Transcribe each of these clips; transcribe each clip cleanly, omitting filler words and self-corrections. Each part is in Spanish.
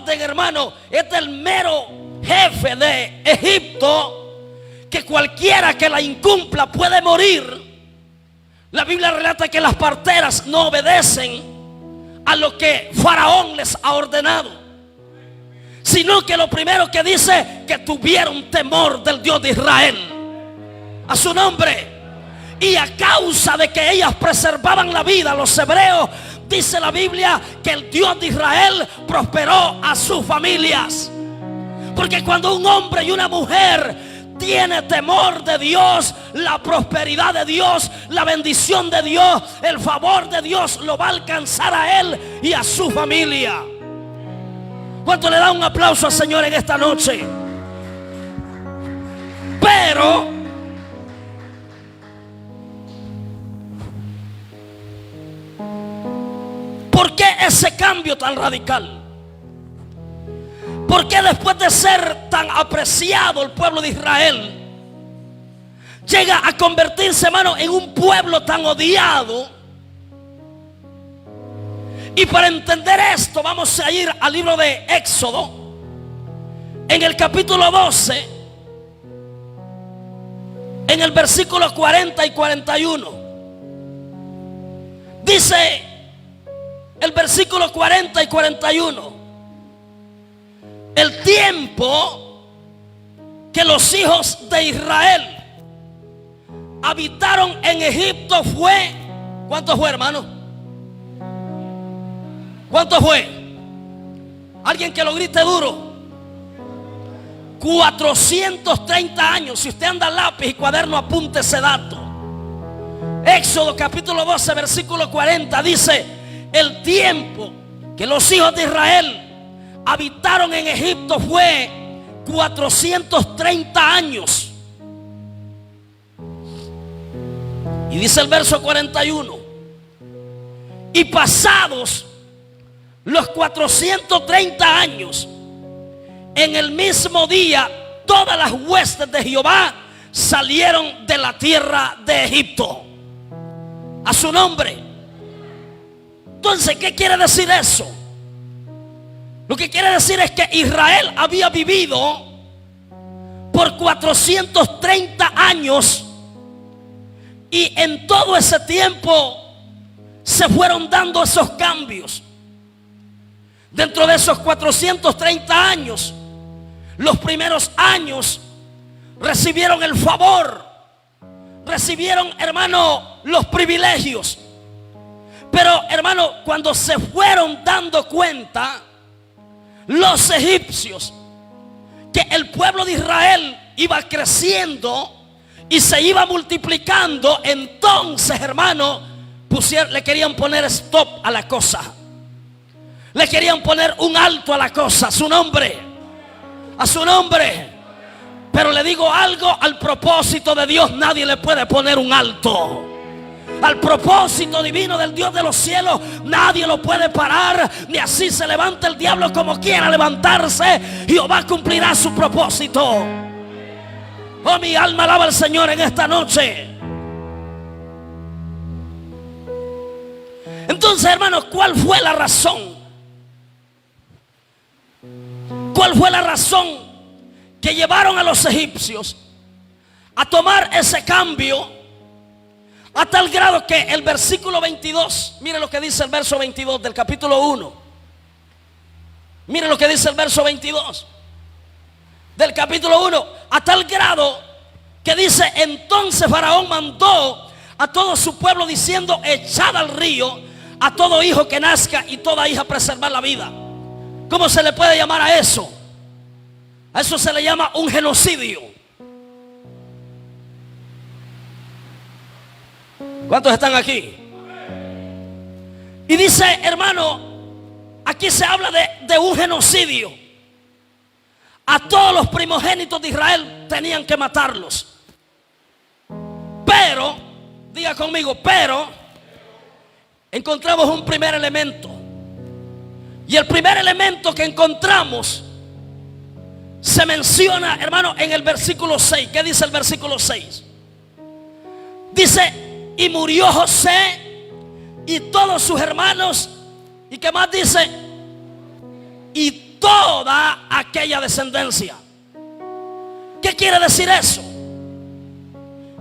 orden, hermano, es del mero jefe de Egipto, que cualquiera que la incumpla puede morir. La Biblia relata que las parteras no obedecen a lo que Faraón les ha ordenado, sino que lo primero que dice, que tuvieron temor del Dios de Israel, a su nombre. Y a causa de que ellas preservaban la vida, los hebreos, dice la Biblia, que el Dios de Israel prosperó a sus familias. Porque cuando un hombre y una mujer tiene temor de Dios, la prosperidad de Dios, la bendición de Dios, el favor de Dios lo va a alcanzar a él y a su familia. ¿Cuánto le da un aplauso al Señor en esta noche? Pero ¿por qué ese cambio tan radical? ¿Por qué después de ser tan apreciado el pueblo de Israel llega a convertirse, hermano, en un pueblo tan odiado? Y para entender esto vamos a ir al libro de Éxodo, en el capítulo 12, en el versículo 40 y 41. Dice el versículo 40 y 41: el tiempo que los hijos de Israel habitaron en Egipto fue, ¿cuánto fue, hermano? ¿Cuánto fue? Alguien que lo grite duro. 430 años. Si usted anda lápiz y cuaderno, apunte ese dato. Éxodo capítulo 12 versículo 40 dice: el tiempo que los hijos de Israel habitaron en Egipto fue 430 años. Y dice el verso 41: y pasados los 430 años, en el mismo día todas las huestes de Jehová salieron de la tierra de Egipto. A su nombre. Entonces, ¿qué quiere decir eso? Lo que quiere decir es que Israel había vivido por 430 años, y en todo ese tiempo se fueron dando esos cambios. Dentro de esos 430 años, los primeros años recibieron el favor, recibieron, hermano, los privilegios. Pero, hermano, cuando se fueron dando cuenta los egipcios que el pueblo de Israel iba creciendo y se iba multiplicando, entonces, hermano, le querían poner stop a la cosa. Le querían poner un alto a la cosa. A su nombre. A su nombre. Pero le digo algo: al propósito de Dios nadie le puede poner un alto. Al propósito divino del Dios de los cielos nadie lo puede parar. Ni así se levanta el diablo como quiera levantarse, Jehová cumplirá su propósito. Oh, mi alma alaba al Señor en esta noche. Entonces, hermanos, ¿cuál fue la razón? ¿Cuál fue la razón que llevaron a los egipcios a tomar ese cambio? A tal grado que el versículo 22, mire lo que dice el verso 22 del capítulo 1. Mire lo que dice el verso 22 del capítulo 1. A tal grado que dice: entonces Faraón mandó a todo su pueblo diciendo: echad al río a todo hijo que nazca y toda hija preservar la vida. ¿Cómo se le puede llamar a eso? A eso se le llama un genocidio. ¿Cuántos están aquí? Y dice, hermano, aquí se habla de un genocidio. A todos los primogénitos de Israel tenían que matarlos. Pero, diga conmigo, pero encontramos un primer elemento. Y el primer elemento que encontramos se menciona, hermano, en el versículo 6. ¿Qué dice el versículo 6? Dice: y murió José y todos sus hermanos. ¿Y qué más dice? Y toda aquella descendencia. ¿Qué quiere decir eso?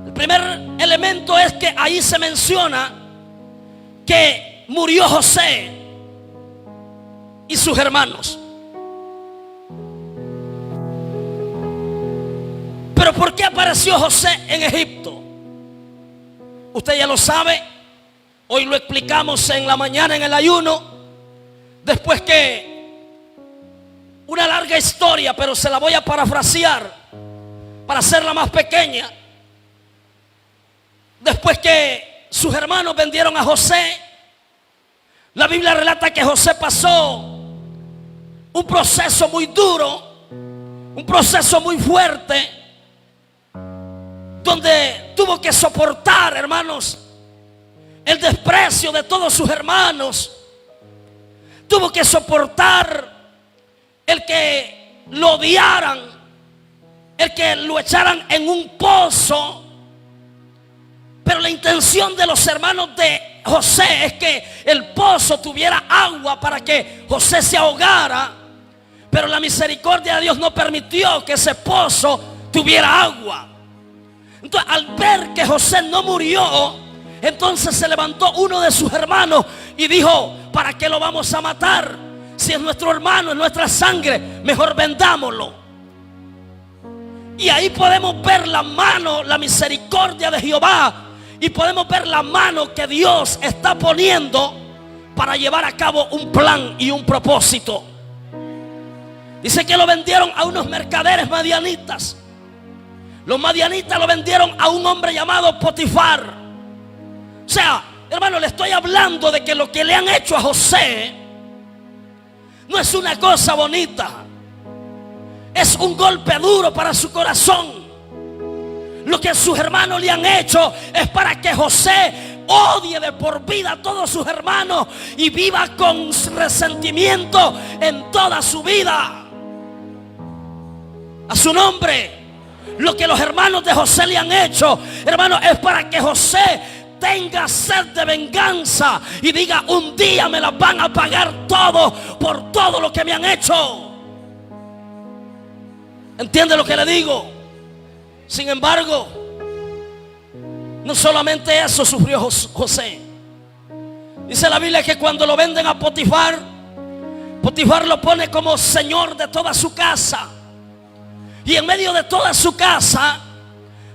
El primer elemento es que ahí se menciona que murió José y sus hermanos. Pero ¿por qué apareció José en Egipto? Usted ya lo sabe. Hoy lo explicamos en la mañana en el ayuno. Después que una larga historia, pero se la voy a parafrasear para hacerla más pequeña. Después que sus hermanos vendieron a José, la Biblia relata que José pasó un proceso muy duro, un proceso muy fuerte, donde tuvo que soportar, hermanos, el desprecio de todos sus hermanos. Tuvo que soportar el que lo odiaran, el que lo echaran en un pozo. Pero la intención de los hermanos de José es que el pozo tuviera agua para que José se ahogara. Pero la misericordia de Dios no permitió que ese pozo tuviera agua. Entonces, al ver que José no murió, entonces se levantó uno de sus hermanos y dijo: ¿para qué lo vamos a matar? Si es nuestro hermano, es nuestra sangre, mejor vendámoslo. Y ahí podemos ver la mano, la misericordia de Jehová, y podemos ver la mano que Dios está poniendo para llevar a cabo un plan y un propósito. Dice que lo vendieron a unos mercaderes madianitas. Los madianitas lo vendieron a un hombre llamado Potifar. O sea, hermano, le estoy hablando de que lo que le han hecho a José no es una cosa bonita. Es un golpe duro para su corazón. Lo que sus hermanos le han hecho es para que José odie de por vida a todos sus hermanos y viva con resentimiento en toda su vida. A su nombre. Lo que los hermanos de José le han hecho, hermano, es para que José tenga sed de venganza y diga: un día me la van a pagar todo por todo lo que me han hecho. ¿Entiende lo que le digo? Sin embargo, no solamente eso sufrió José. Dice la Biblia que cuando lo venden a Potifar, Potifar lo pone como señor de toda su casa. Y en medio de toda su casa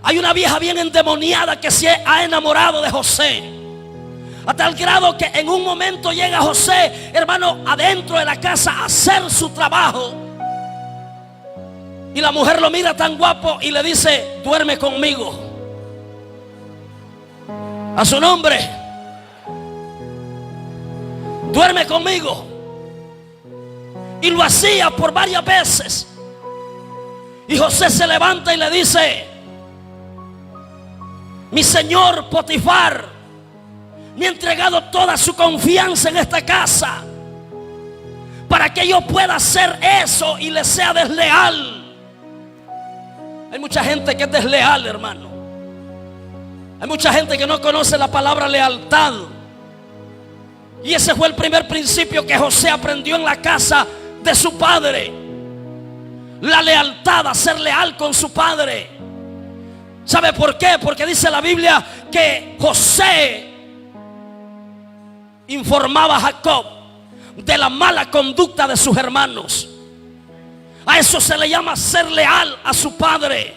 hay una vieja bien endemoniada que se ha enamorado de José. A tal grado que en un momento llega José, hermano, adentro de la casa a hacer su trabajo. Y la mujer lo mira tan guapo y le dice: duerme conmigo. A su nombre. Duerme conmigo. Y lo hacía por varias veces. Y José se levanta y le dice: mi señor Potifar me ha entregado toda su confianza en esta casa para que yo pueda hacer eso y le sea desleal. Hay mucha gente que es desleal, hermano. Hay mucha gente que no conoce la palabra lealtad. Y ese fue el primer principio que José aprendió en la casa de su padre. La lealtad, a ser leal con su padre. ¿Sabe por qué? Porque dice la Biblia que José informaba a Jacob de la mala conducta de sus hermanos. A eso se le llama ser leal a su padre.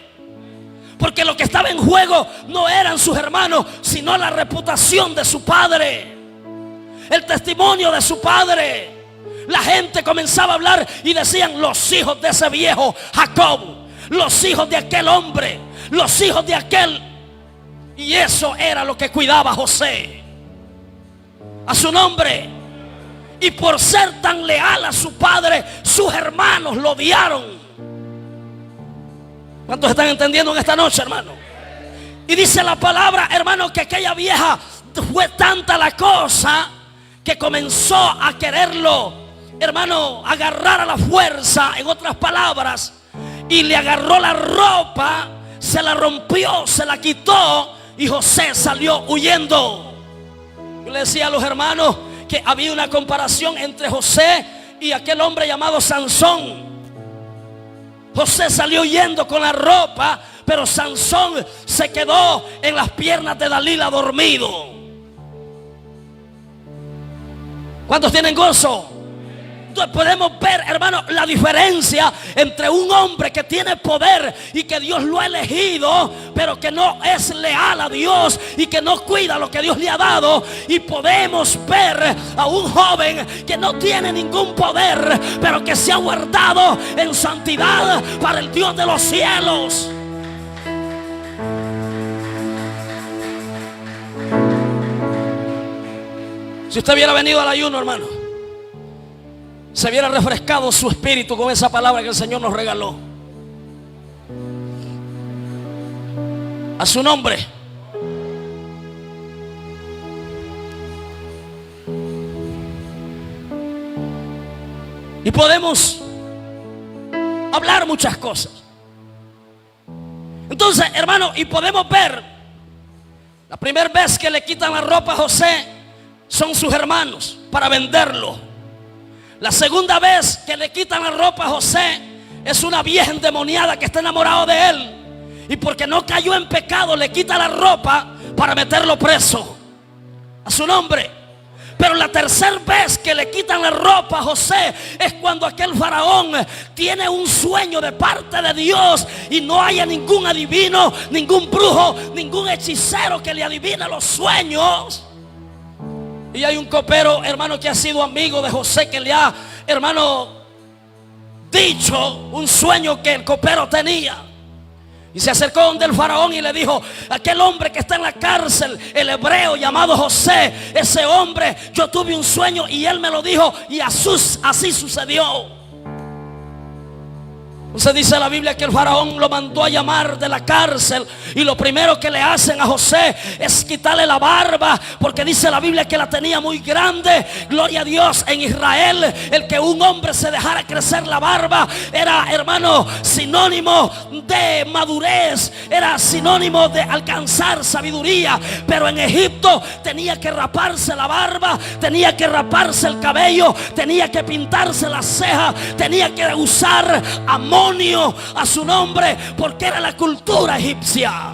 Porque lo que estaba en juego no eran sus hermanos, sino la reputación de su padre, el testimonio de su padre. La gente comenzaba a hablar y decían: los hijos de ese viejo Jacob, los hijos de aquel hombre, los hijos de aquel. Y eso era lo que cuidaba José. A su nombre. Y por ser tan leal a su padre, sus hermanos lo odiaron. ¿Cuántos están entendiendo en esta noche, hermano? Y dice la palabra, hermano, que aquella vieja, fue tanta la cosa que comenzó a quererlo, hermano, agarrar a la fuerza, en otras palabras, y le agarró la ropa, se la rompió, se la quitó, y José salió huyendo. Yo le decía a los hermanos que había una comparación entre José y aquel hombre llamado Sansón. José salió huyendo con la ropa, pero Sansón se quedó en las piernas de Dalila dormido. ¿Cuántos tienen gozo? Entonces podemos ver, hermano, la diferencia entre un hombre que tiene poder y que Dios lo ha elegido, pero que no es leal a Dios y que no cuida lo que Dios le ha dado. Y podemos ver a un joven que no tiene ningún poder, pero que se ha guardado en santidad para el Dios de los cielos. Si usted hubiera venido al ayuno, hermano, se hubiera refrescado su espíritu con esa palabra que el Señor nos regaló. A su nombre. Y podemos hablar muchas cosas. Entonces, hermano, y podemos ver, la primera vez que le quitan la ropa a José son sus hermanos para venderlo. La segunda vez que le quitan la ropa a José es una vieja endemoniada que está enamorada de él, y porque no cayó en pecado le quita la ropa para meterlo preso. A su nombre. Pero la tercera vez que le quitan la ropa a José es cuando aquel faraón tiene un sueño de parte de Dios y no haya ningún adivino, ningún brujo, ningún hechicero que le adivine los sueños. Y hay un copero, hermano, que ha sido amigo de José, que le ha, hermano, dicho un sueño que el copero tenía. Y se acercó donde el faraón y le dijo: aquel hombre que está en la cárcel, el hebreo llamado José, ese hombre, yo tuve un sueño y él me lo dijo y así sucedió. Entonces dice la Biblia que el faraón lo mandó a llamar de la cárcel, y lo primero que le hacen a José es quitarle la barba, porque dice la Biblia que la tenía muy grande. Gloria a Dios. En Israel, el que un hombre se dejara crecer la barba era, hermano, sinónimo de madurez, era sinónimo de alcanzar sabiduría. Pero en Egipto tenía que raparse la barba, tenía que raparse el cabello, tenía que pintarse las cejas, tenía que usar amonio a su nombre, porque era la cultura egipcia.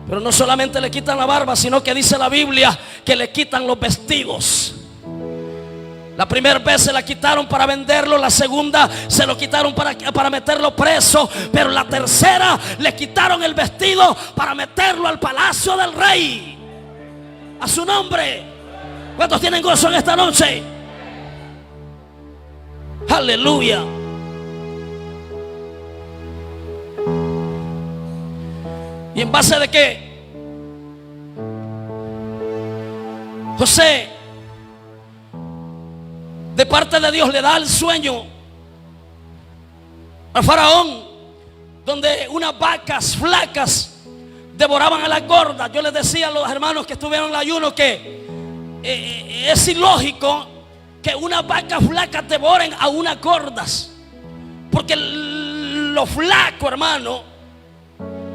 Pero no solamente le quitan la barba, sino que dice la Biblia que le quitan los vestidos. La primera vez se la quitaron para venderlo, la segunda se lo quitaron para meterlo preso, pero la tercera le quitaron el vestido para meterlo al palacio del rey. A su nombre. ¿Cuántos tienen gozo en esta noche? Aleluya. ¿Y en base de qué? José, de parte de Dios, le da el sueño al faraón, donde unas vacas flacas devoraban a las gordas. Yo les decía a los hermanos que estuvieron en el ayuno que es ilógico que unas vacas flacas devoren a unas gordas, porque lo flaco, hermano,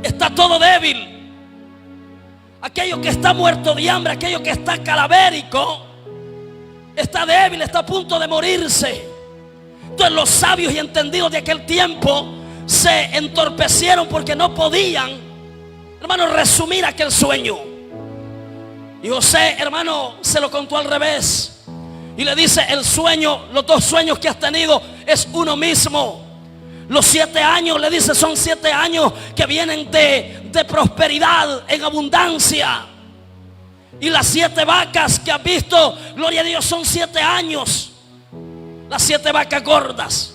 está todo débil. Aquello que está muerto de hambre, aquello que está calavérico, está débil, está a punto de morirse. Entonces los sabios y entendidos de aquel tiempo se entorpecieron porque no podían, hermano, resumir aquel sueño. Y José, hermano, se lo contó al revés y le dice: el sueño, los dos sueños que has tenido es uno mismo. Los 7 años, le dice, son 7 años que vienen de prosperidad en abundancia. Y las 7 vacas que has visto, gloria a Dios, son 7 años. Las 7 vacas gordas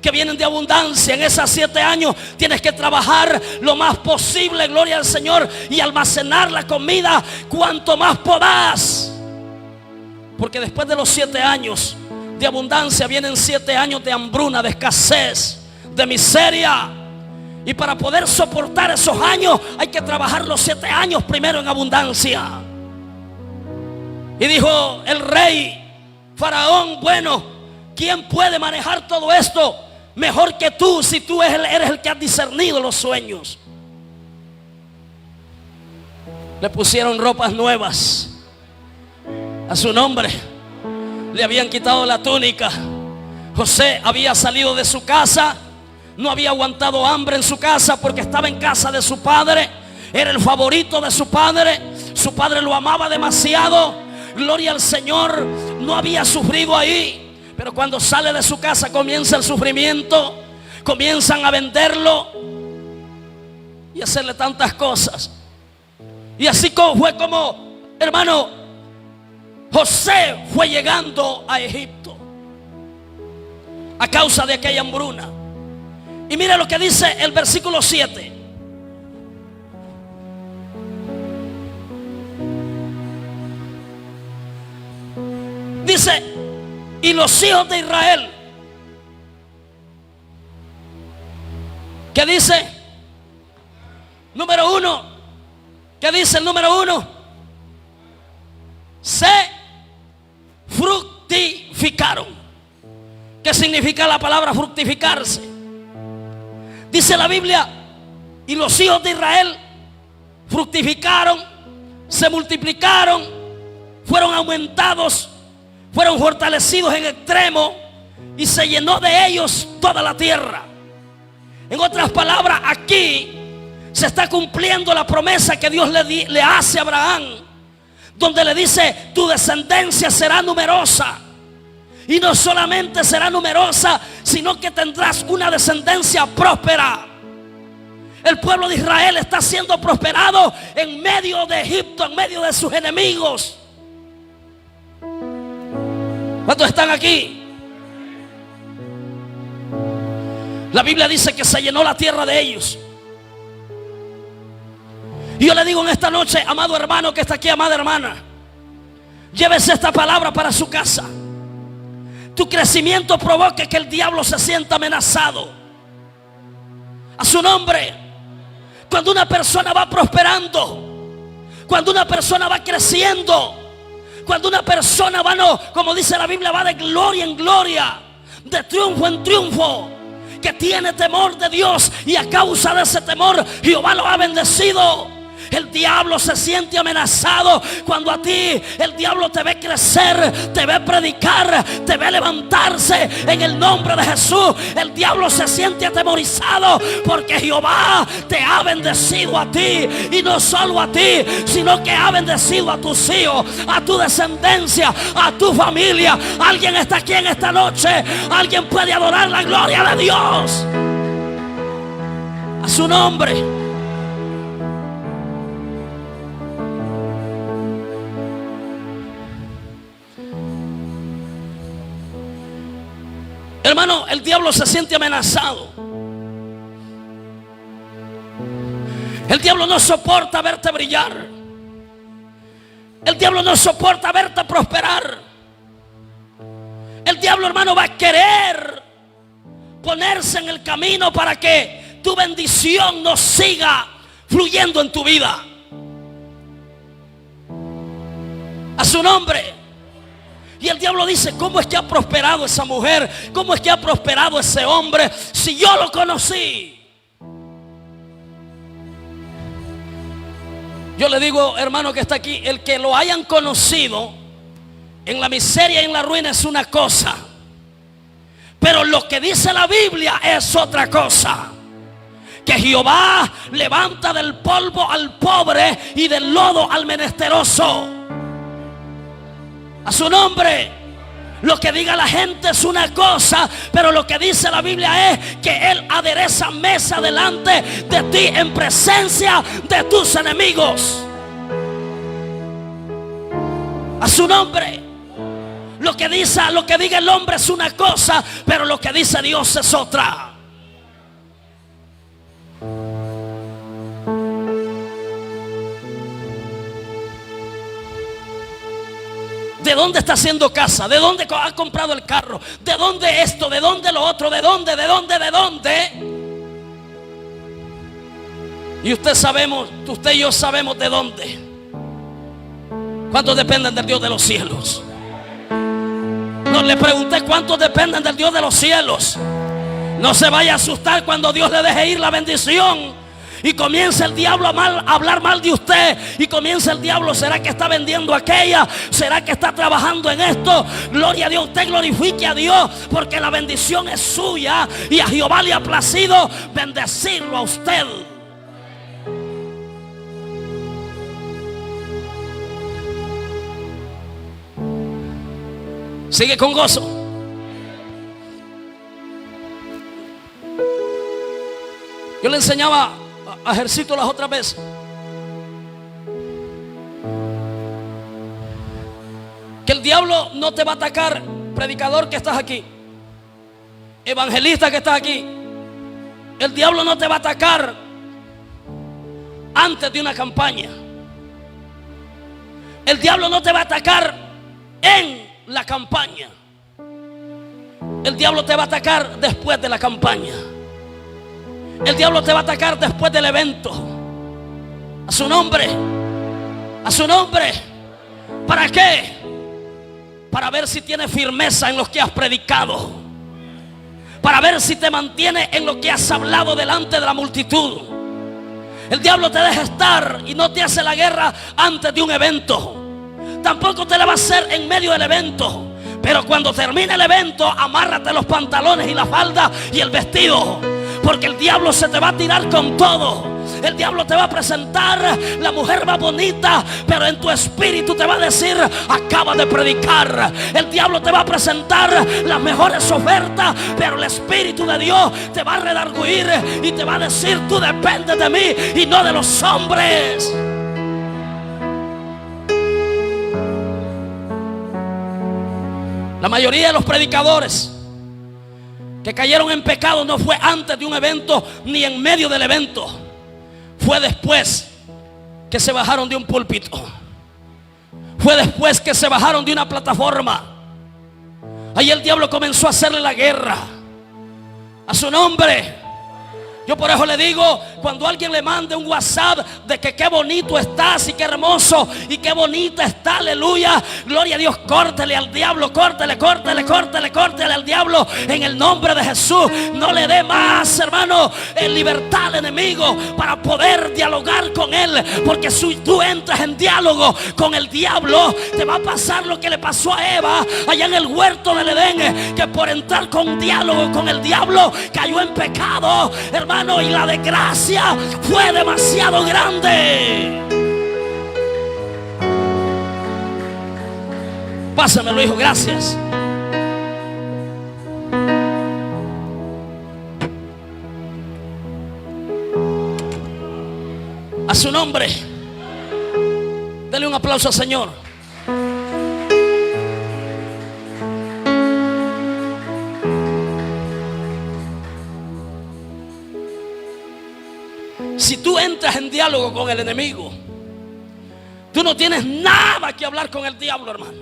que vienen de abundancia. En esas 7 años tienes que trabajar lo más posible, gloria al Señor, y almacenar la comida cuanto más podás. Porque después de los 7 años de abundancia vienen 7 años de hambruna, de escasez, de miseria. Y para poder soportar esos años hay que trabajar los 7 años primero en abundancia. Y dijo el rey faraón: bueno, ¿quién puede manejar todo esto mejor que tú, si tú eres el que has discernido los sueños? Le pusieron ropas nuevas a su nombre. Le habían quitado la túnica. José había salido de su casa. No había aguantado hambre en su casa porque estaba en casa de su padre. Era el favorito de su padre. Su padre lo amaba demasiado. Gloria al Señor. No había sufrido ahí. Pero cuando sale de su casa comienza el sufrimiento. Comienzan a venderlo y hacerle tantas cosas. Y así fue como, hermano, José fue llegando a Egipto a causa de aquella hambruna. Y mira lo que dice el versículo 7. Dice: y los hijos de Israel. ¿Qué dice? Número 1. ¿Qué dice el número 1? Se fructificaron. ¿Qué significa la palabra fructificarse? Dice la Biblia: y los hijos de Israel fructificaron, se multiplicaron, fueron aumentados, fueron fortalecidos en extremo, y se llenó de ellos toda la tierra. En otras palabras, aquí se está cumpliendo la promesa que Dios le hace a Abraham, donde le dice: tu descendencia será numerosa. Y no solamente será numerosa, sino que tendrás una descendencia próspera. El pueblo de Israel está siendo prosperado en medio de Egipto, en medio de sus enemigos. ¿Cuántos están aquí? La Biblia dice que se llenó la tierra de ellos. Y yo le digo en esta noche, amado hermano que está aquí, amada hermana, llévese esta palabra para su casa. Tu crecimiento provoque que el diablo se sienta amenazado. A su nombre. Cuando una persona va prosperando, cuando una persona va creciendo, cuando una persona va, no, como dice la Biblia, va de gloria en gloria, de triunfo en triunfo, que tiene temor de Dios, y a causa de ese temor Jehová lo ha bendecido. El diablo se siente amenazado cuando a ti el diablo te ve crecer, te ve predicar, te ve levantarse en el nombre de Jesús. El diablo se siente atemorizado porque Jehová te ha bendecido a ti, y no solo a ti, sino que ha bendecido a tus hijos, a tu descendencia, a tu familia. Alguien está aquí en esta noche, alguien puede adorar la gloria de Dios. A su nombre. Hermano, el diablo se siente amenazado. El diablo no soporta verte brillar. El diablo no soporta verte prosperar. El diablo, hermano, va a querer ponerse en el camino para que tu bendición no siga fluyendo en tu vida. A su nombre. Y el diablo dice: ¿cómo es que ha prosperado esa mujer? ¿Cómo es que ha prosperado ese hombre si yo lo conocí? Yo le digo, hermano que está aquí, el que lo hayan conocido en la miseria y en la ruina es una cosa, pero lo que dice la Biblia es otra cosa. Que Jehová levanta del polvo al pobre y del lodo al menesteroso. A su nombre. Lo que diga la gente es una cosa, pero lo que dice la Biblia es que Él adereza mesa delante de ti en presencia de tus enemigos. A su nombre. Lo que diga el hombre es una cosa, pero lo que dice Dios es otra. ¿De dónde está haciendo casa? ¿De dónde ha comprado el carro? ¿De dónde esto? ¿De dónde lo otro? ¿De dónde? ¿De dónde? ¿De dónde? Y usted y yo sabemos de dónde. ¿Cuántos dependen del Dios de los cielos? No, le pregunté cuántos dependen del Dios de los cielos. No se vaya a asustar cuando Dios le deje ir la bendición y comienza el diablo a hablar mal de usted, y comienza el diablo: ¿será que está vendiendo aquella? ¿Será que está trabajando en esto? Gloria a Dios. Usted glorifique a Dios, porque la bendición es suya y a Jehová le ha placido bendecirlo a usted. Sigue con gozo. Yo le enseñaba a Ejercito las otras veces que el diablo no te va a atacar, predicador que estás aquí, evangelista que estás aquí. El diablo no te va a atacar antes de una campaña. El diablo no te va a atacar en la campaña. El diablo te va a atacar después de la campaña. El diablo te va a atacar después del evento. A su nombre. A su nombre. ¿Para qué? Para ver si tienes firmeza en lo que has predicado, para ver si te mantienes en lo que has hablado delante de la multitud. El diablo te deja estar y no te hace la guerra antes de un evento. Tampoco te la va a hacer en medio del evento. Pero cuando termine el evento, amárrate los pantalones y la falda y el vestido, porque el diablo se te va a tirar con todo. El diablo te va a presentar la mujer más bonita, pero en tu espíritu te va a decir: acaba de predicar. El diablo te va a presentar las mejores ofertas, pero el Espíritu de Dios te va a redarguir y te va a decir: tú dependes de mí y no de los hombres. La mayoría de los predicadores que cayeron en pecado no fue antes de un evento ni en medio del evento. Fue después que se bajaron de un púlpito. Fue después que se bajaron de una plataforma. Ahí el diablo comenzó a hacerle la guerra. A su nombre. Yo por eso le digo, cuando alguien le mande un WhatsApp de que qué bonito estás y qué hermoso y qué bonita está, aleluya, gloria a Dios, córtele al diablo, córtele al diablo en el nombre de Jesús. No le dé más, hermano, en libertad al enemigo para poder dialogar con él, porque si tú entras en diálogo con el diablo, te va a pasar lo que le pasó a Eva allá en el huerto del Edén, que por entrar con diálogo con el diablo cayó en pecado, hermano. Y la desgracia fue demasiado grande. Pásamelo, hijo, gracias. A su nombre. Dele un aplauso al Señor. Si tú entras en diálogo con el enemigo, tú no tienes nada que hablar con el diablo, hermano.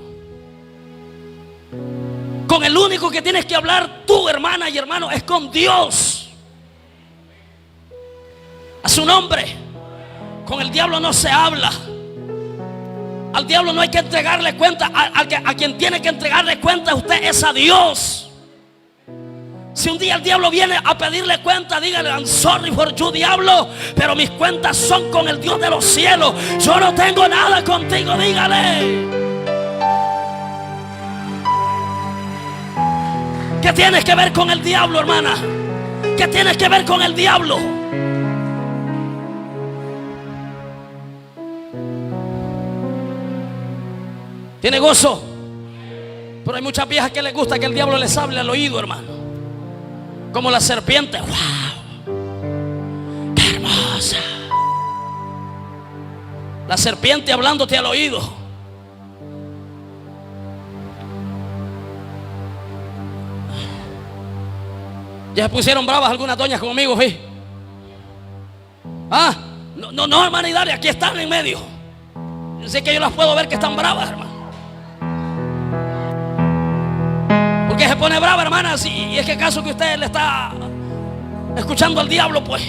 Con el único que tienes que hablar tú, hermana y hermano, es con Dios. A su nombre. Con el diablo no se habla. Al diablo no hay que entregarle cuenta. A quien tiene que entregarle cuenta usted es a Dios. Si un día el diablo viene a pedirle cuenta, dígale: I'm sorry for you, diablo, pero mis cuentas son con el Dios de los cielos. Yo no tengo nada contigo, dígale. ¿Qué tienes que ver con el diablo, hermana? ¿Qué tienes que ver con el diablo? ¿Tiene gozo? Pero hay muchas viejas que les gusta que el diablo les hable al oído, hermano. Como la serpiente. ¡Wow! ¡Qué hermosa! La serpiente hablándote al oído. Ya se pusieron bravas algunas doñas conmigo, ¿sí? Ah, no, hermana Idalia, aquí están en medio. Yo sé que yo las puedo ver que están bravas, hermano. ¿Por qué se pone brava, hermana? Y es que acaso que usted le está escuchando al diablo, pues.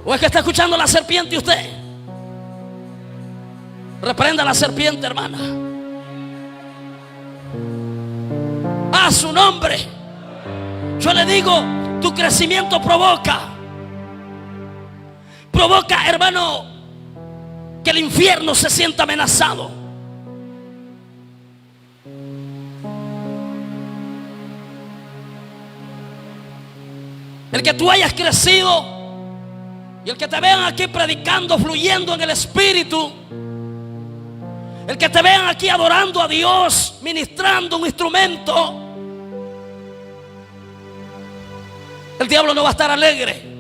¿O es que está escuchando a la serpiente usted? Reprenda a la serpiente, hermana. A su nombre. Yo le digo, tu crecimiento provoca. provoca, hermano, que el infierno se sienta amenazado. El que tú hayas crecido y el que te vean aquí predicando, fluyendo en el Espíritu, el que te vean aquí adorando a Dios, ministrando un instrumento, el diablo no va a estar alegre.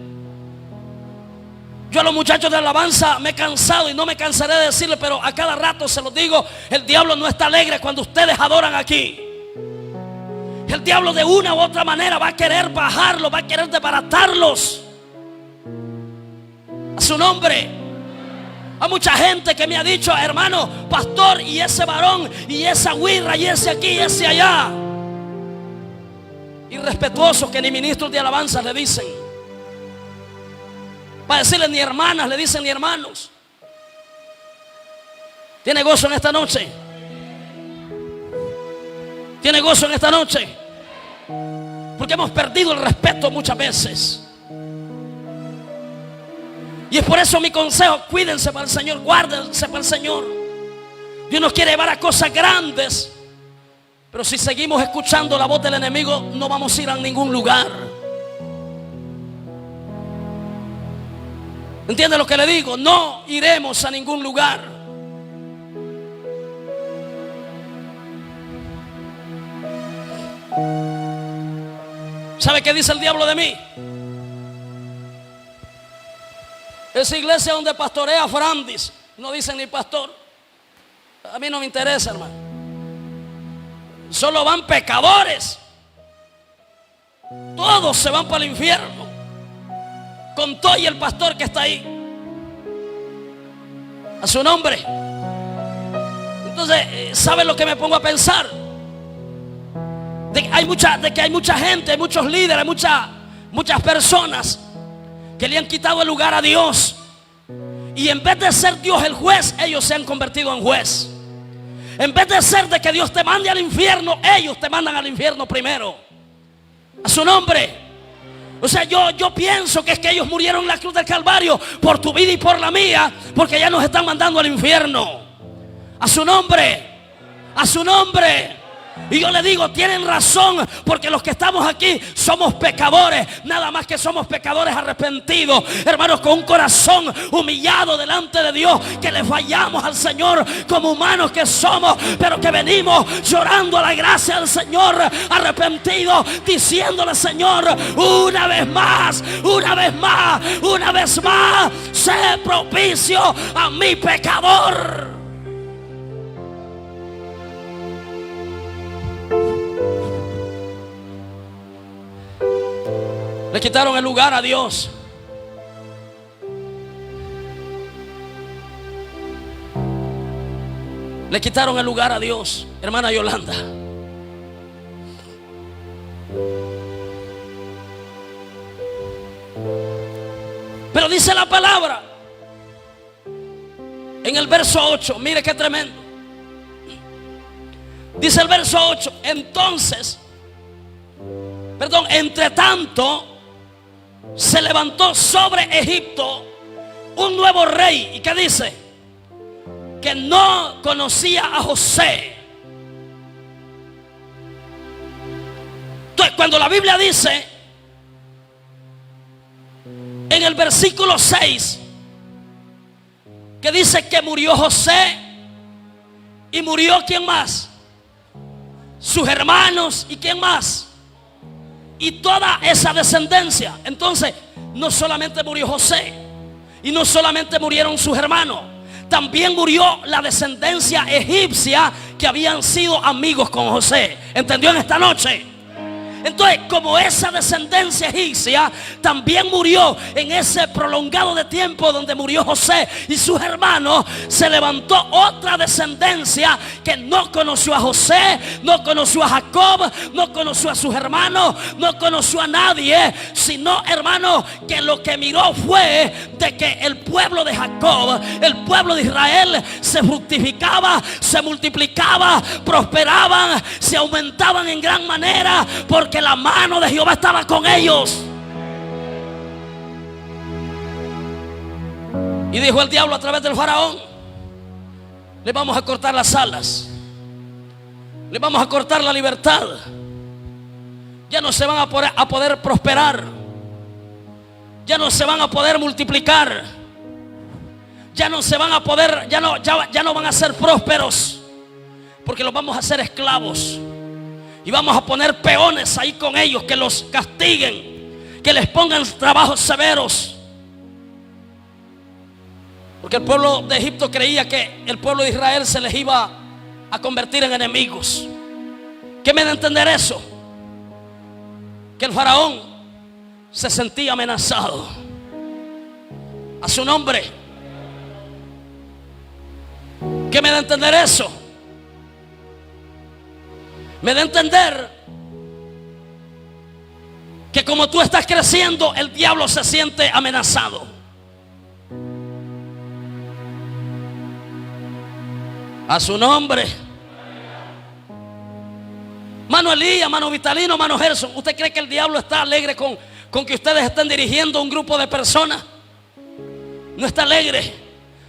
Yo a los muchachos de alabanza me he cansado y no me cansaré de decirle, pero a cada rato se los digo: el diablo no está alegre cuando ustedes adoran aquí. El diablo de una u otra manera va a querer bajarlos, va a querer desbaratarlos. A su nombre. Hay mucha gente que me ha dicho: hermano, pastor, y ese varón, y esa guirra, y ese aquí, y ese allá. Irrespetuosos que ni ministros de alabanza le dicen. Para decirle ni hermanas, le dicen ni hermanos. ¿Tiene gozo en esta noche? ¿Tiene gozo en esta noche? Porque hemos perdido el respeto muchas veces. Y es por eso mi consejo: cuídense para el Señor, guárdense para el Señor. Dios nos quiere llevar a cosas grandes, pero si seguimos escuchando la voz del enemigo, no vamos a ir a ningún lugar. ¿Entiende lo que le digo? No iremos a ningún lugar. ¿Sabe qué dice el diablo de mí? Esa iglesia donde pastorea Frandis, no dicen ni pastor. A mí no me interesa, hermano. Solo van pecadores. Todos se van para el infierno, con todo y el pastor que está ahí. A su nombre. Entonces, ¿sabe lo que me pongo a pensar? De que hay mucha gente, hay muchos líderes, hay muchas personas que le han quitado el lugar a Dios. Y en vez de ser Dios el juez, ellos se han convertido en juez. En vez de ser de que Dios te mande al infierno, ellos te mandan al infierno primero. A su nombre. O sea, yo pienso que es que ellos murieron en la cruz del Calvario por tu vida y por la mía, porque ya nos están mandando al infierno. A su nombre. A su nombre. Y yo le digo, tienen razón, porque los que estamos aquí somos pecadores, nada más que somos pecadores arrepentidos, hermanos, con un corazón humillado delante de Dios, que le fallamos al Señor como humanos que somos, pero que venimos llorando a la gracia del Señor, arrepentidos, diciéndole: Señor, una vez más, una vez más, una vez más, sé propicio a mi pecador. Le quitaron el lugar a Dios. Le quitaron el lugar a Dios, hermana Yolanda. Pero dice la palabra en el verso 8, mire qué tremendo. Dice el verso 8: entre tanto se levantó sobre Egipto un nuevo rey. ¿Y qué dice? Que no conocía a José. Entonces, cuando la Biblia dice en el versículo 6 que dice que murió José, y murió ¿quién más? Sus hermanos. ¿Y quién más? Y toda esa descendencia. Entonces, no solamente murió José, y no solamente murieron sus hermanos, también murió la descendencia egipcia que habían sido amigos con José. ¿Entendió en esta noche? Entonces, como esa descendencia egipcia también murió en ese prolongado de tiempo donde murió José y sus hermanos, se levantó otra descendencia que no conoció a José, no conoció a Jacob, no conoció a sus hermanos, no conoció a nadie, sino, hermanos, que lo que miró fue de que el pueblo de Jacob, el pueblo de Israel, se fructificaba, se multiplicaba, prosperaban, se aumentaban en gran manera, porque la mano de Jehová estaba con ellos. Y dijo el diablo a través del faraón: le vamos a cortar las alas, le vamos a cortar la libertad. Ya no se van a poder prosperar, ya no se van a poder multiplicar, ya no se van a poder, ya no van a ser prósperos, porque los vamos a hacer esclavos. Y vamos a poner peones ahí con ellos, que los castiguen, que les pongan trabajos severos. Porque el pueblo de Egipto creía que el pueblo de Israel se les iba a convertir en enemigos. ¿Qué me da a entender eso? Que el faraón se sentía amenazado. A su nombre. ¿Qué me da a entender eso? Me da a entender que como tú estás creciendo, el diablo se siente amenazado. A su nombre. Mano Elías, mano Vitalino, mano Gerson, ¿usted cree que el diablo está alegre con que ustedes estén dirigiendo un grupo de personas? No está alegre,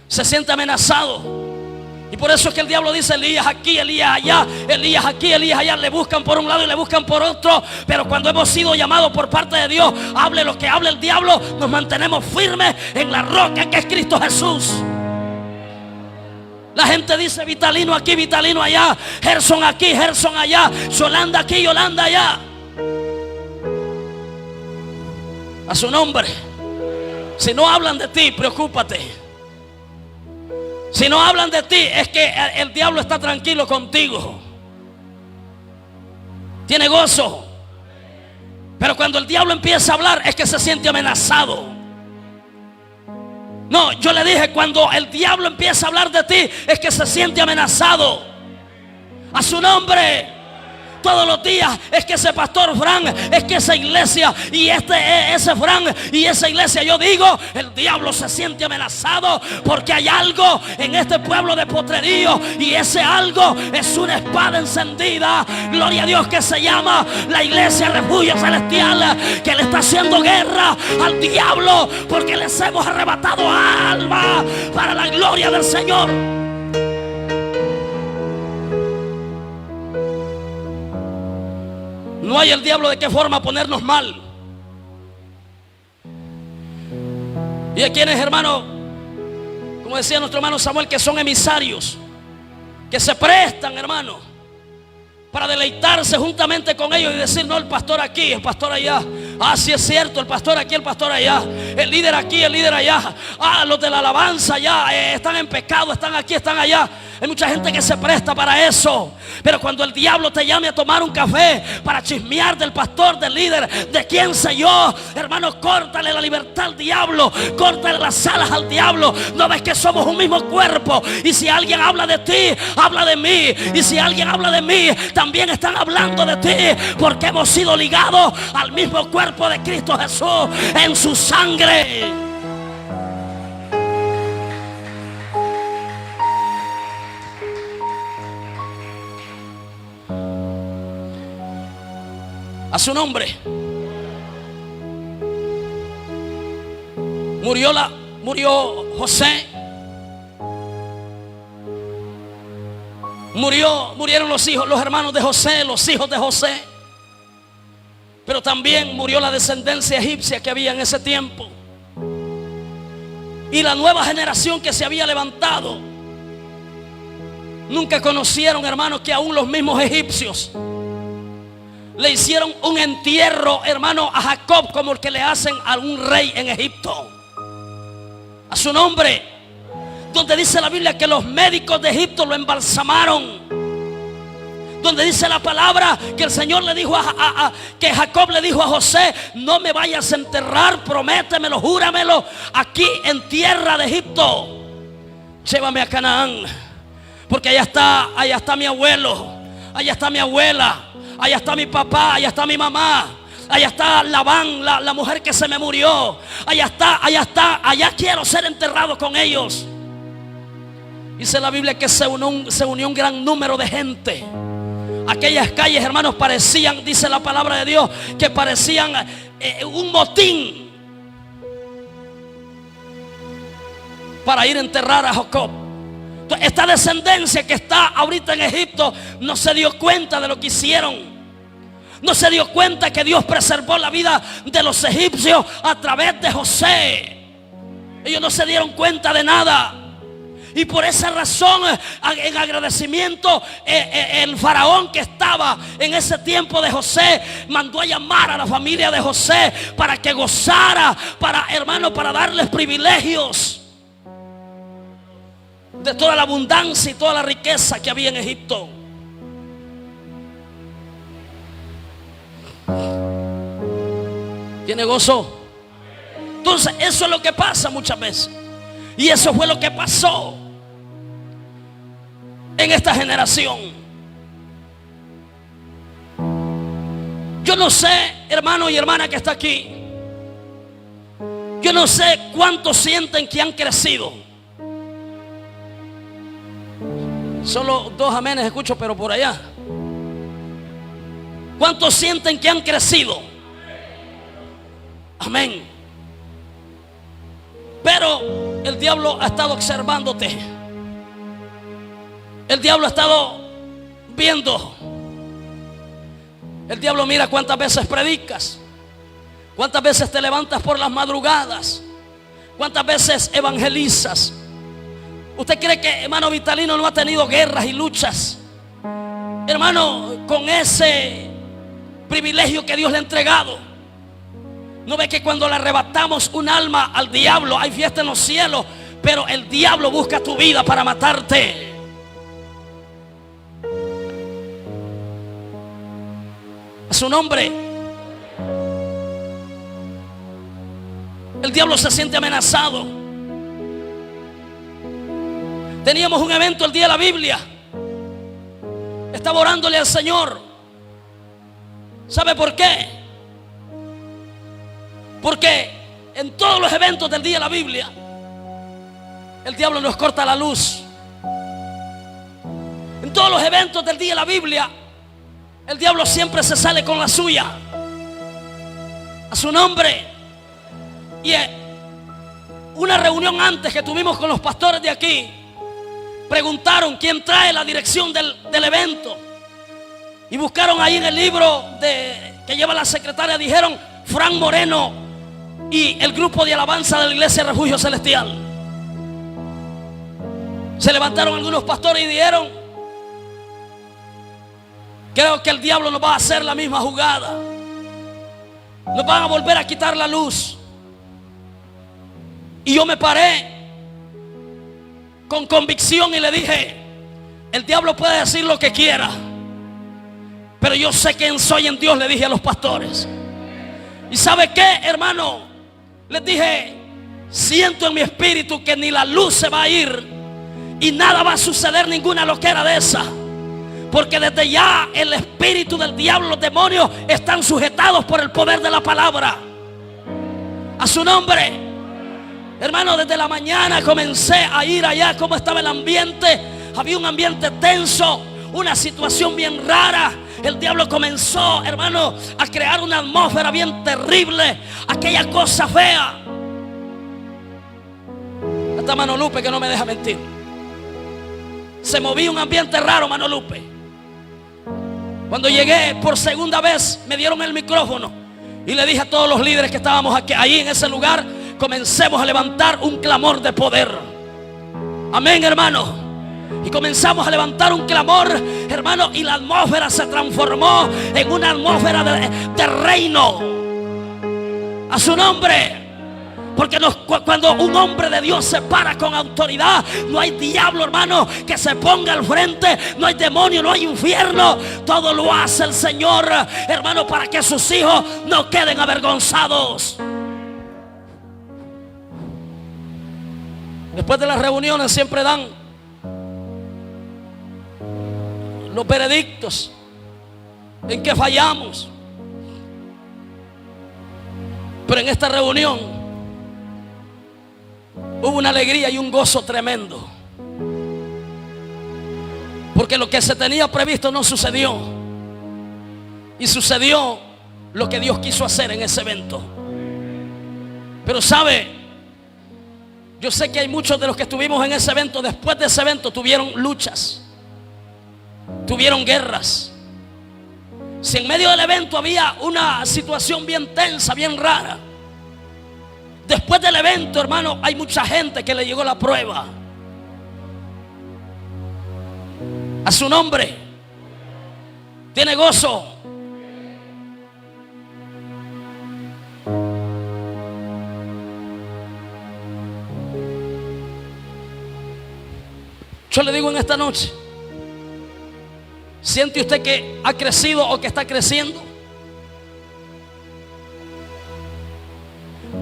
se siente amenazado. Y por eso es que el diablo dice: Elías aquí, Elías allá, Elías aquí, Elías allá. Le buscan por un lado y le buscan por otro. Pero cuando hemos sido llamados por parte de Dios, hable lo que hable el diablo, nos mantenemos firmes en la roca que es Cristo Jesús. La gente dice: Vitalino aquí, Vitalino allá, Gerson aquí, Gerson allá, Yolanda aquí, Yolanda allá. A su nombre. Si no hablan de ti, preocúpate. Si no hablan de ti, es que el diablo está tranquilo contigo. Tiene gozo. Pero cuando el diablo empieza a hablar, es que se siente amenazado. No, yo le dije, cuando el diablo empieza a hablar de ti, es que se siente amenazado. A su nombre. Todos los días es que ese pastor Fran, es que esa iglesia y ese Fran y esa iglesia, yo digo, el diablo se siente amenazado porque hay algo en este pueblo de Potrerío, y ese algo es una espada encendida, gloria a Dios, que se llama la iglesia Refugio Celestial, que le está haciendo guerra al diablo porque les hemos arrebatado alma para la gloria del Señor. No hay el diablo de qué forma ponernos mal. Y hay quienes, hermano, como decía nuestro hermano Samuel, que son emisarios, que se prestan, hermano, para deleitarse juntamente con ellos y decir: no, el pastor aquí, el pastor allá. Ah, sí es cierto, el pastor aquí, el pastor allá, el líder aquí, el líder allá. Ah, los de la alabanza allá están en pecado, están aquí, están allá. Hay mucha gente que se presta para eso. Pero cuando el diablo te llame a tomar un café para chismear del pastor, del líder, de quién sé yo, hermano, córtale la libertad al diablo, córtale las alas al diablo. No ves que somos un mismo cuerpo, y si alguien habla de ti, habla de mí, y si alguien habla de mí, también están hablando de ti, porque hemos sido ligados al mismo cuerpo de Cristo Jesús en su sangre. A su nombre. Murió José. Murieron los hermanos de José, los hijos de José. Pero también murió la descendencia egipcia que había en ese tiempo. Y la nueva generación que se había levantado nunca conocieron, hermanos, que aún los mismos egipcios le hicieron un entierro, hermano, a Jacob, como el que le hacen a un rey en Egipto. A su nombre. Donde dice la Biblia que los médicos de Egipto lo embalsamaron. Donde dice la palabra que el Señor le dijo que Jacob le dijo a José: no me vayas a enterrar, prométemelo, júramelo, aquí en tierra de Egipto. Llévame a Canaán, porque allá está mi abuelo, allá está mi abuela, allá está mi papá, allá está mi mamá, allá está Labán, la mujer que se me murió, allá quiero ser enterrado con ellos. Dice la Biblia que se unió un gran número de gente. Aquellas calles, hermanos, parecían, dice la palabra de Dios, que parecían un motín. para ir a enterrar a Jacob. Esta descendencia que está ahorita en Egipto no se dio cuenta de lo que hicieron. No se dio cuenta que Dios preservó la vida de los egipcios a través de José. Ellos no se dieron cuenta de nada. Y por esa razón, en agradecimiento, el faraón que estaba en ese tiempo de José mandó a llamar a la familia de José para que gozara, para darles privilegios de toda la abundancia y toda la riqueza que había en Egipto. ¿Tiene gozo? Entonces eso es lo que pasa muchas veces. Y eso fue lo que pasó en esta generación. Yo no sé, hermano y hermana que está aquí, yo no sé cuántos sienten que han crecido. Solo 2 amenes escucho, pero por allá. ¿Cuántos sienten que han crecido? Amén. Pero el diablo ha estado observándote. El diablo ha estado viendo. El diablo mira cuántas veces predicas, cuántas veces te levantas por las madrugadas, cuántas veces evangelizas. ¿Usted cree que hermano Vitalino no ha tenido guerras y luchas, hermano, con ese privilegio que Dios le ha entregado? ¿No ve que cuando le arrebatamos un alma al diablo hay fiesta en los cielos? Pero el diablo busca tu vida para matarte. A su nombre. El diablo se siente amenazado. Teníamos un evento el día de la Biblia. Estaba orándole al Señor. ¿Sabe por qué? Porque en todos los eventos del día de la Biblia el diablo nos corta la luz. En todos los eventos del día de la Biblia el diablo siempre se sale con la suya. A su nombre. Y una reunión antes que tuvimos con los pastores de aquí, preguntaron quién trae la dirección del evento. Y buscaron ahí en el libro que lleva la secretaria. Dijeron Frank Moreno y el grupo de alabanza de la iglesia Refugio Celestial. Se levantaron algunos pastores y dijeron: creo que el diablo nos va a hacer la misma jugada. Nos van a volver a quitar la luz. Y yo me paré con convicción y le dije: el diablo puede decir lo que quiera, pero yo sé quién soy en Dios, le dije a los pastores. ¿Y sabe qué, hermano? Les dije: siento en mi espíritu que ni la luz se va a ir y nada va a suceder, ninguna loquera de esa. Porque desde ya el espíritu del diablo, los demonios están sujetados por el poder de la palabra. A su nombre. Hermano, desde la mañana comencé a ir allá. Cómo estaba el ambiente. Había un ambiente tenso, una situación bien rara. El diablo comenzó, hermano, a crear una atmósfera bien terrible. Aquella cosa fea. Hasta Mano Lupe, que no me deja mentir, se movía un ambiente raro, Mano Lupe. Cuando llegué por segunda vez, me dieron el micrófono y le dije a todos los líderes que estábamos aquí, ahí en ese lugar: comencemos a levantar un clamor de poder. Amén, hermano. Y comenzamos a levantar un clamor, hermano, y la atmósfera se transformó en una atmósfera de reino. A su nombre. Porque cuando un hombre de Dios se para con autoridad, no hay diablo, hermano, que se ponga al frente. No hay demonio, no hay infierno. Todo lo hace el Señor, hermano, para que sus hijos no queden avergonzados. Después de las reuniones siempre dan los veredictos en que fallamos. Pero en esta reunión hubo una alegría y un gozo tremendo. Porque lo que se tenía previsto no sucedió. Y sucedió lo que Dios quiso hacer en ese evento. Pero sabe, Yo sé que hay muchos de los que estuvimos en ese evento, después de ese evento tuvieron luchas, tuvieron guerras. Si en medio del evento había una situación bien tensa, bien rara, después del evento, hermano, hay mucha gente que le llegó la prueba. A su nombre. Tiene gozo. Yo le digo en esta noche, ¿siente usted que ha crecido o que está creciendo?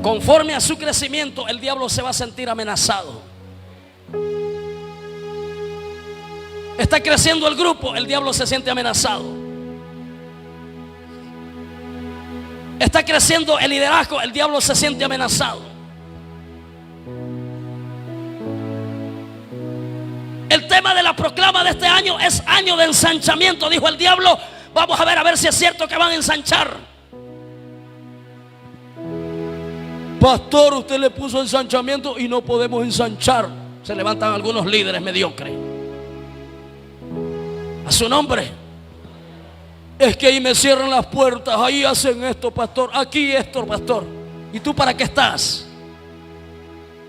Conforme a su crecimiento, el diablo se va a sentir amenazado. Está creciendo el grupo, el diablo se siente amenazado. Está creciendo el liderazgo, el diablo se siente amenazado. El tema de la proclama de este año es año de ensanchamiento. Dijo el diablo, vamos a ver si es cierto que van a ensanchar. Pastor, usted le puso ensanchamiento y no podemos ensanchar. Se levantan algunos líderes mediocres. A su nombre. Es que ahí me cierran las puertas, ahí hacen esto, pastor, aquí esto, pastor. ¿Y tú para qué estás?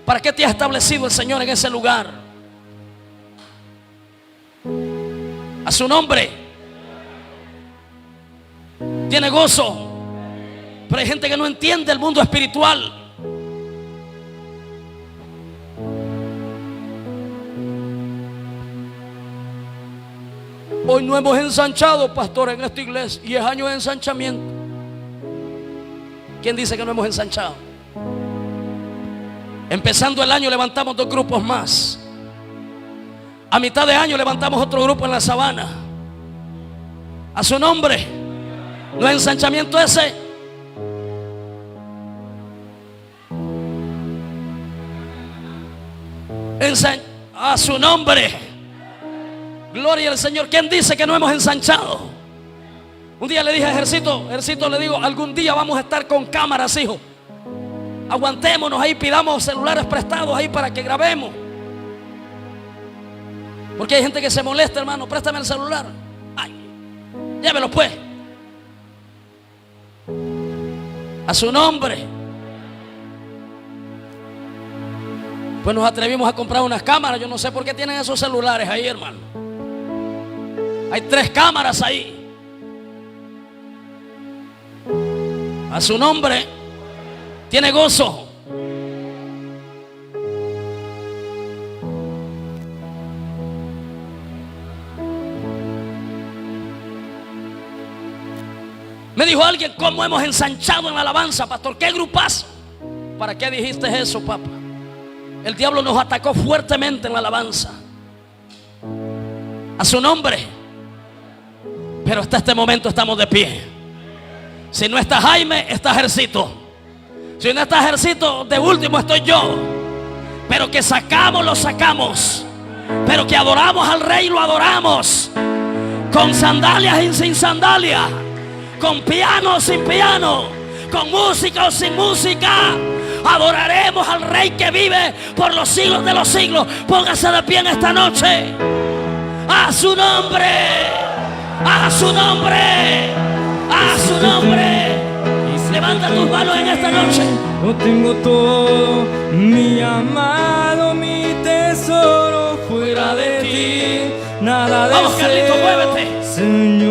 ¿Para qué te ha establecido el Señor en ese lugar? A su nombre. Tiene gozo. Pero hay gente que no entiende el mundo espiritual. Hoy no hemos ensanchado, pastor, en esta iglesia, y es año de ensanchamiento. ¿Quién dice que no hemos ensanchado? Empezando el año levantamos 2 grupos más. A mitad de año levantamos otro grupo en la sabana. A su nombre. ¿No es ensanchamiento ese? A su nombre. Gloria al Señor. ¿Quién dice que no hemos ensanchado? Un día le dije a Ejército, le digo, algún día vamos a estar con cámaras, hijo. Aguantémonos ahí, pidamos celulares prestados ahí para que grabemos. Porque hay gente que se molesta, hermano, préstame el celular. Ay, llévelo pues. A su nombre. Pues nos atrevimos a comprar unas cámaras. Yo no sé por qué tienen esos celulares ahí, hermano. Hay 3 cámaras ahí. A su nombre. Tiene gozo. Me dijo alguien, ¿cómo hemos ensanchado en la alabanza, pastor? ¿Qué grupazo? ¿Para qué dijiste eso, papá? El diablo nos atacó fuertemente en la alabanza. A su nombre. Pero hasta este momento estamos de pie. Si no está Jaime, está Ejército. Si no está Ejército, de último estoy yo. Pero que sacamos, lo sacamos. Pero que adoramos al Rey, lo adoramos. Con sandalias y sin sandalias. Con piano o sin piano. Con música o sin música. Adoraremos al Rey que vive por los siglos de los siglos. Póngase de pie en esta noche. A su nombre. A su nombre. A su nombre. Levanta tus manos en esta noche. Lo tengo todo, mi amado, mi tesoro, fuera de ti nada deseo. Vamos, Carlito, muévete. Señor.